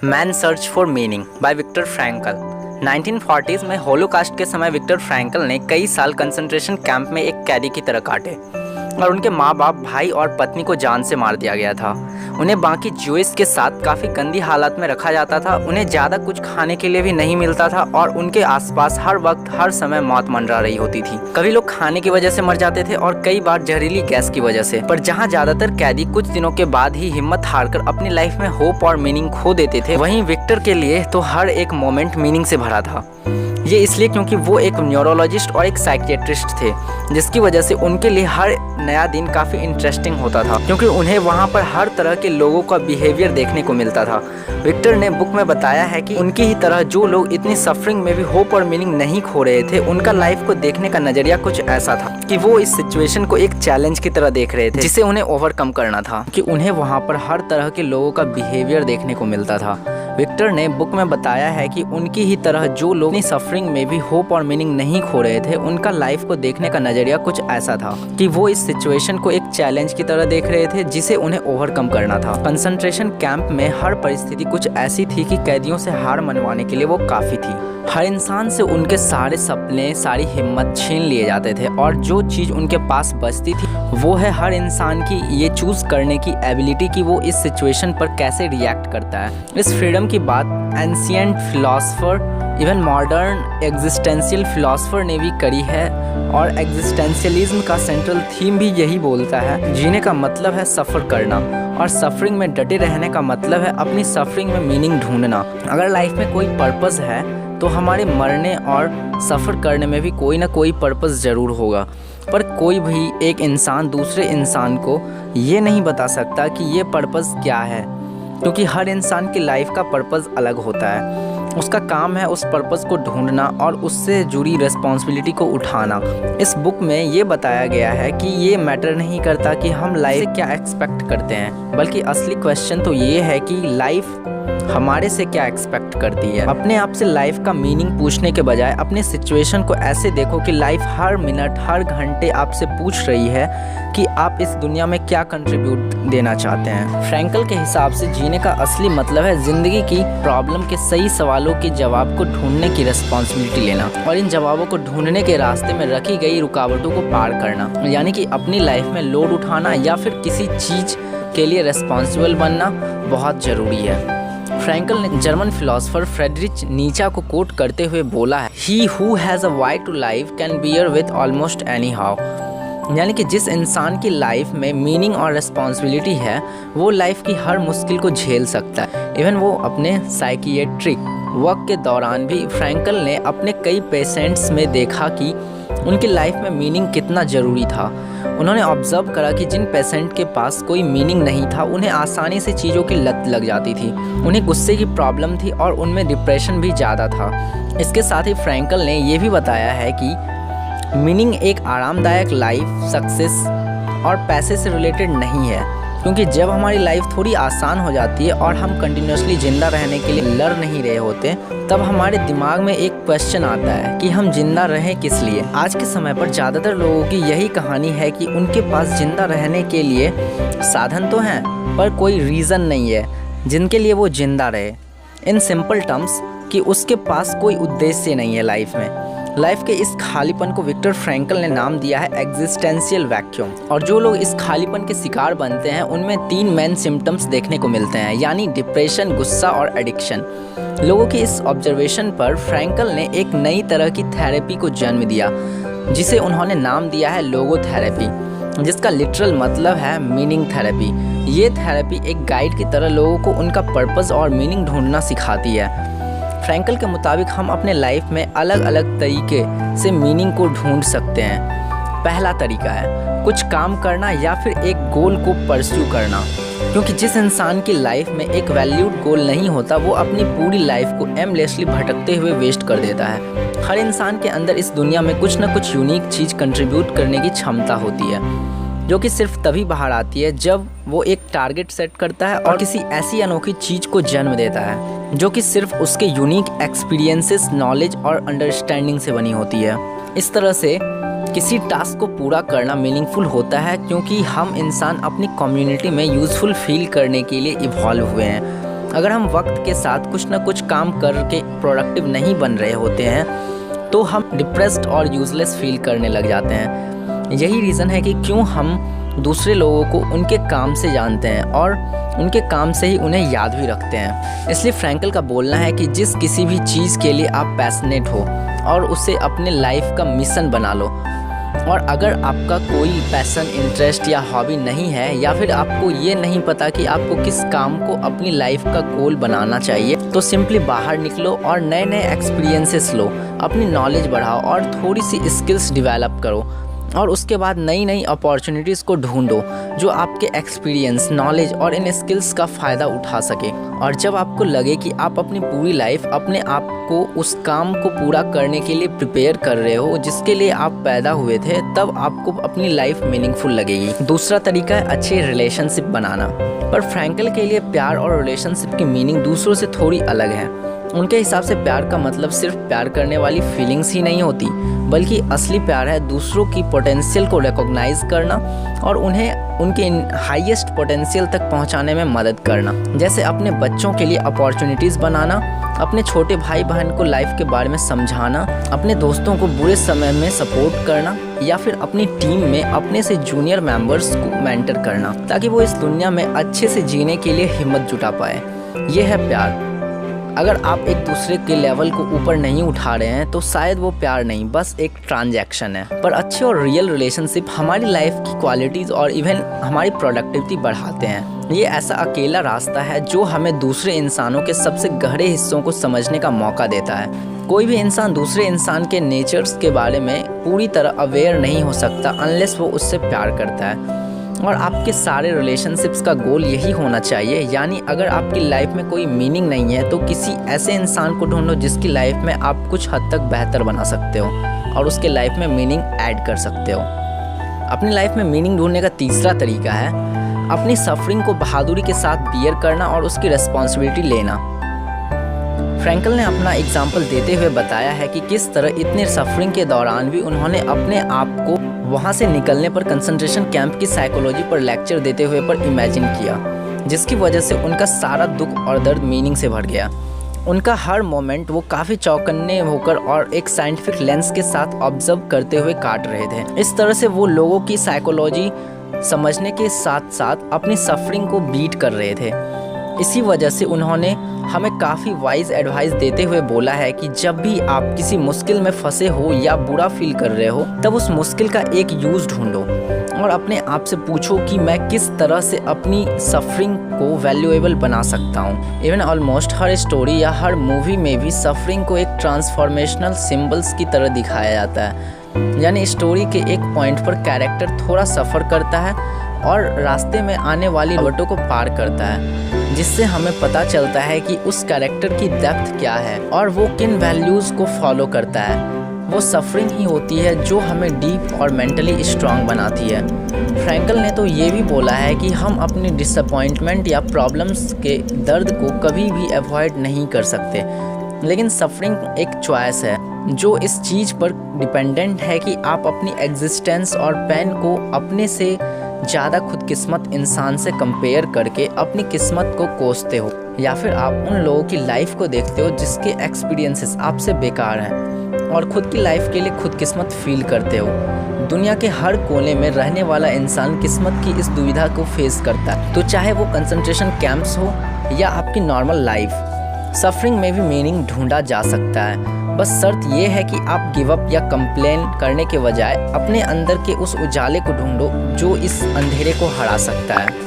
Man search for meaning by Victor Frankl. 1940s में Holocaust के समय विक्टर फ्रैंकल ने कई साल कंसंट्रेशन कैंप में एक कैदी की तरह काटे और उनके माँ बाप, भाई और पत्नी को जान से मार दिया गया था। उन्हें बाकी ज्यूइश के साथ काफ़ी गंदी हालत में रखा जाता था। उन्हें ज़्यादा कुछ खाने के लिए भी नहीं मिलता था और उनके आसपास हर वक्त हर समय मौत मंडरा रही होती थी। कभी लोग खाने की वजह से मर जाते थे और कई बार जहरीली गैस की वजह से। पर जहाँ ज़्यादातर कैदी कुछ दिनों के बाद ही हिम्मत हारकर अपनी लाइफ में होप और मीनिंग खो देते थे, वहीं विक्टर के लिए तो हर एक मोमेंट मीनिंग से भरा था। ये इसलिए क्योंकि वो एक न्यूरोलॉजिस्ट और एक साइकियाट्रिस्ट थे, जिसकी वजह से उनके लिए हर नया दिन काफ़ी इंटरेस्टिंग होता था, क्योंकि उन्हें वहाँ पर हर तरह के लोगों का बिहेवियर देखने को मिलता था। विक्टर ने बुक में बताया है कि उनकी ही तरह जो लोग इतनी सफरिंग में भी होप और मीनिंग नहीं खो रहे थे, उनका लाइफ को देखने का नज़रिया कुछ ऐसा था कि वो इस सिचुएशन को एक चैलेंज की तरह देख रहे थे, जिसे उन्हें ओवरकम करना था, कि उन्हें वहाँ पर हर तरह के लोगों का बिहेवियर देखने को मिलता था। विक्टर ने बुक में बताया है कि उनकी ही तरह जो लोग अपनी सफरिंग में भी होप और मीनिंग नहीं खो रहे थे, उनका लाइफ को देखने का नज़रिया कुछ ऐसा था कि वो इस सिचुएशन को एक चैलेंज की तरह देख रहे थे, जिसे उन्हें ओवरकम करना था। कंसंट्रेशन कैंप में हर परिस्थिति कुछ ऐसी थी कि कैदियों से हार मनवाने के लिए वो काफ़ी थी। हर इंसान से उनके सारे सपने, सारी हिम्मत छीन लिए जाते थे और जो चीज़ उनके पास बचती थी वो है हर इंसान की ये चूज़ करने की एबिलिटी कि वो इस सिचुएशन पर कैसे रिएक्ट करता है। इस फ्रीडम की बात ancient philosopher, even modern existential philosopher ने भी करी है और एग्जिस्टेंशियलिज्म का सेंट्रल थीम भी यही बोलता है, जीने का मतलब है सफ़र करना और सफरिंग में डटे रहने का मतलब है अपनी सफरिंग में मीनिंग ढूंढना। अगर लाइफ में कोई पर्पस है तो हमारे मरने और सफ़र करने में भी कोई ना कोई पर्पस ज़रूर होगा, पर कोई भी एक इंसान दूसरे इंसान को ये नहीं बता सकता कि ये पर्पस क्या है, क्योंकि हर इंसान की लाइफ का पर्पस अलग होता है। उसका काम है उस पर्पस को ढूंढना और उससे जुड़ी रिस्पॉन्सिबिलिटी को उठाना। इस बुक में ये बताया गया है कि ये मैटर नहीं करता कि हम लाइफ से क्या एक्सपेक्ट करते हैं, बल्कि असली क्वेश्चन तो ये है कि लाइफ हमारे से क्या एक्सपेक्ट करती है। अपने आप से लाइफ का मीनिंग पूछने के बजाय अपने सिचुएशन को ऐसे देखो कि लाइफ हर मिनट हर घंटे आपसे पूछ रही है कि आप इस दुनिया में क्या कंट्रीब्यूट देना चाहते हैं। फ्रैंकल के हिसाब से जीने का असली मतलब है ज़िंदगी की प्रॉब्लम के सही सवालों के जवाब को ढूंढने की रिस्पॉन्सिबिलिटी लेना और इन जवाबों को ढूंढने के रास्ते में रखी गई रुकावटों को पार करना, यानी कि अपनी लाइफ में लोड उठाना या फिर किसी चीज़ के लिए रिस्पॉन्सिबल बनना बहुत ज़रूरी है। फ्रैंकल ने जर्मन फिलोसोफर फ्रेडरिच नीचा को कोट करते हुए बोला है, he who has a why to life can bear with almost any how, यानी कि जिस इंसान की लाइफ में मीनिंग और रिस्पॉन्सिबिलिटी है वो लाइफ की हर मुश्किल को झेल सकता है। इवन वो अपने साइकियाट्रिक वर्क के दौरान भी फ्रैंकल ने अपने कई पेशेंट्स में देखा कि उनकी लाइफ में मीनिंग कितना ज़रूरी था। उन्होंने ऑब्जर्व करा कि जिन पेशेंट के पास कोई मीनिंग नहीं था उन्हें आसानी से चीज़ों की लत लग जाती थी, उन्हें गुस्से की प्रॉब्लम थी और उनमें डिप्रेशन भी ज़्यादा था। इसके साथ ही फ्रैंकल ने यह भी बताया है कि मीनिंग एक आरामदायक लाइफ, सक्सेस और पैसे से रिलेटेड नहीं है, क्योंकि जब हमारी लाइफ थोड़ी आसान हो जाती है और हम कंटिन्यूसली ज़िंदा रहने के लिए लड़ नहीं रहे होते, तब हमारे दिमाग में एक क्वेश्चन आता है कि हम जिंदा रहें किस लिए। आज के समय पर ज़्यादातर लोगों की यही कहानी है कि उनके पास जिंदा रहने के लिए साधन तो हैं, पर कोई रीज़न नहीं है जिनके लिए वो जिंदा रहे। इन सिंपल टर्म्स कि उसके पास कोई उद्देश्य नहीं है लाइफ में। लाइफ के इस खालीपन को विक्टर फ्रैंकल ने नाम दिया है एग्जिस्टेंशियल वैक्यूम, और जो लोग इस खालीपन के शिकार बनते हैं उनमें 3 मेन सिम्टम्स देखने को मिलते हैं, यानी डिप्रेशन, गुस्सा और एडिक्शन। लोगों की इस ऑब्जर्वेशन पर फ्रैंकल ने एक नई तरह की थेरेपी को जन्म दिया, जिसे उन्होंने नाम दिया है लोगोथेरेपी, जिसका लिटरल मतलब है मीनिंग थेरेपी। ये थेरेपी एक गाइड की तरह लोगों को उनका पर्पस और मीनिंग ढूंढना सिखाती है। फ्रैंकल के मुताबिक हम अपने लाइफ में अलग अलग तरीके से मीनिंग को ढूंढ सकते हैं। पहला तरीका है कुछ काम करना या फिर एक गोल को परस्यू करना, क्योंकि जिस इंसान की लाइफ में एक वैल्यूड गोल नहीं होता वो अपनी पूरी लाइफ को एमलेसली भटकते हुए वेस्ट कर देता है। हर इंसान के अंदर इस दुनिया में कुछ न कुछ यूनिक चीज़ कंट्रीब्यूट करने की क्षमता होती है, जो कि सिर्फ तभी बाहर आती है जब वो एक टारगेट सेट करता है और किसी ऐसी अनोखी चीज़ को जन्म देता है जो कि सिर्फ उसके यूनिक एक्सपीरियंसेस, नॉलेज और अंडरस्टैंडिंग से बनी होती है। इस तरह से किसी टास्क को पूरा करना मीनिंगफुल होता है, क्योंकि हम इंसान अपनी कम्युनिटी में यूज़फुल फील करने के लिए इवॉल्व हुए हैं। अगर हम वक्त के साथ कुछ ना कुछ काम करके प्रोडक्टिव नहीं बन रहे होते हैं तो हम डिप्रेस्ड और यूजलेस फील करने लग जाते हैं। यही रीज़न है कि क्यों हम दूसरे लोगों को उनके काम से जानते हैं और उनके काम से ही उन्हें याद भी रखते हैं। इसलिए फ्रैंकल का बोलना है कि जिस किसी भी चीज़ के लिए आप पैशनेट हो और उसे अपने लाइफ का मिशन बना लो, और अगर आपका कोई पैशन, इंटरेस्ट या हॉबी नहीं है, या फिर आपको ये नहीं पता कि आपको किस काम को अपनी लाइफ का गोल बनाना चाहिए, तो सिंपली बाहर निकलो और नए नए एक्सपीरियंसेस लो, अपनी नॉलेज बढ़ाओ और थोड़ी सी स्किल्स डेवलप करो, और उसके बाद नई नई अपॉर्चुनिटीज़ को ढूंढो जो आपके एक्सपीरियंस, नॉलेज और इन स्किल्स का फ़ायदा उठा सके। और जब आपको लगे कि आप अपनी पूरी लाइफ अपने आप को उस काम को पूरा करने के लिए प्रिपेयर कर रहे हो जिसके लिए आप पैदा हुए थे, तब आपको अपनी लाइफ मीनिंगफुल लगेगी। दूसरा तरीका है अच्छे रिलेशनशिप बनाना। पर फ्रैंकल के लिए प्यार और रिलेशनशिप की मीनिंग दूसरों से थोड़ी अलग है। उनके हिसाब से प्यार का मतलब सिर्फ प्यार करने वाली फीलिंग्स ही नहीं होती, बल्कि असली प्यार है दूसरों की पोटेंशियल को रिकॉग्नाइज करना और उन्हें उनके हाईएस्ट पोटेंशियल तक पहुंचाने में मदद करना। जैसे अपने बच्चों के लिए अपॉर्चुनिटीज़ बनाना, अपने छोटे भाई बहन को लाइफ के बारे में समझाना, अपने दोस्तों को बुरे समय में सपोर्ट करना, या फिर अपनी टीम में अपने से जूनियर मेंबर्स को मेंटर करना ताकि वो इस दुनिया में अच्छे से जीने के लिए हिम्मत जुटा पाए। ये है प्यार। अगर आप एक दूसरे के लेवल को ऊपर नहीं उठा रहे हैं तो शायद वो प्यार नहीं, बस एक ट्रांजैक्शन है। पर अच्छे और रियल रिलेशनशिप हमारी लाइफ की क्वालिटीज़ और इवन हमारी प्रोडक्टिविटी बढ़ाते हैं। ये ऐसा अकेला रास्ता है जो हमें दूसरे इंसानों के सबसे गहरे हिस्सों को समझने का मौका देता है। कोई भी इंसान दूसरे इंसान के नेचर्स के बारे में पूरी तरह अवेयर नहीं हो सकता अनलेस वो उससे प्यार करता है। और आपके सारे रिलेशनशिप्स का गोल यही होना चाहिए, यानी अगर आपकी लाइफ में कोई मीनिंग नहीं है तो किसी ऐसे इंसान को ढूंढो जिसकी लाइफ में आप कुछ हद तक बेहतर बना सकते हो और उसके लाइफ में मीनिंग ऐड कर सकते हो। अपनी लाइफ में मीनिंग ढूंढने का तीसरा तरीका है अपनी सफरिंग को बहादुरी के साथ बियर करना और उसकी रिस्पॉन्सिबिलिटी लेना। फ्रैंकल ने अपना एग्जाम्पल देते हुए बताया है कि किस तरह इतने सफरिंग के दौरान भी उन्होंने अपने आप को वहाँ से निकलने पर कंसंट्रेशन कैंप की साइकोलॉजी पर लेक्चर देते हुए पर इमेजिन किया, जिसकी वजह से उनका सारा दुख और दर्द मीनिंग से भर गया। उनका हर मोमेंट वो काफ़ी चौकन्ने होकर और एक साइंटिफिक लेंस के साथ ऑब्जर्व करते हुए काट रहे थे। इस तरह से वो लोगों की साइकोलॉजी समझने के साथ साथ अपनी सफरिंग को बीट कर रहे थे। इसी वजह से उन्होंने हमें काफ़ी वाइज एडवाइस देते हुए बोला है कि जब भी आप किसी मुश्किल में फंसे हो या बुरा फील कर रहे हो, तब उस मुश्किल का एक यूज़ ढूंढो और अपने आप से पूछो कि मैं किस तरह से अपनी सफरिंग को वैल्यूएबल बना सकता हूँ। इवन ऑलमोस्ट हर स्टोरी या हर मूवी में भी सफरिंग को एक ट्रांसफॉर्मेशनल सिंबल्स की तरह दिखाया जाता है, यानी स्टोरी के एक पॉइंट पर कैरेक्टर थोड़ा सफ़र करता है और रास्ते में आने वाली रुकावटों को पार करता है, जिससे हमें पता चलता है कि उस कैरेक्टर की डेप्थ क्या है और वो किन वैल्यूज़ को फॉलो करता है। वो सफरिंग ही होती है जो हमें डीप और मेंटली स्ट्रांग बनाती है। फ्रैंकल ने तो ये भी बोला है कि हम अपनी डिसअपॉइंटमेंट या प्रॉब्लम्स के दर्द को कभी भी अवॉइड नहीं कर सकते, लेकिन सफरिंग एक चॉइस है जो इस चीज़ पर डिपेंडेंट है कि आप अपनी एग्जिस्टेंस और पेन को अपने से ज़्यादा खुदकिस्मत इंसान से कंपेयर करके अपनी किस्मत को कोसते हो, या फिर आप उन लोगों की लाइफ को देखते हो जिसके एक्सपीरियंसेस आपसे बेकार हैं और खुद की लाइफ के लिए खुदकिस्मत फील करते हो। दुनिया के हर कोने में रहने वाला इंसान किस्मत की इस दुविधा को फेस करता है, तो चाहे वो कंसंट्रेशन कैंप्स हो या आपकी नॉर्मल लाइफ, सफरिंग में भी मीनिंग ढूंढा जा सकता है। बस शर्त ये है कि आप गिव अप या कंप्लेन करने के बजाय अपने अंदर के उस उजाले को ढूंढो जो इस अंधेरे को हरा सकता है।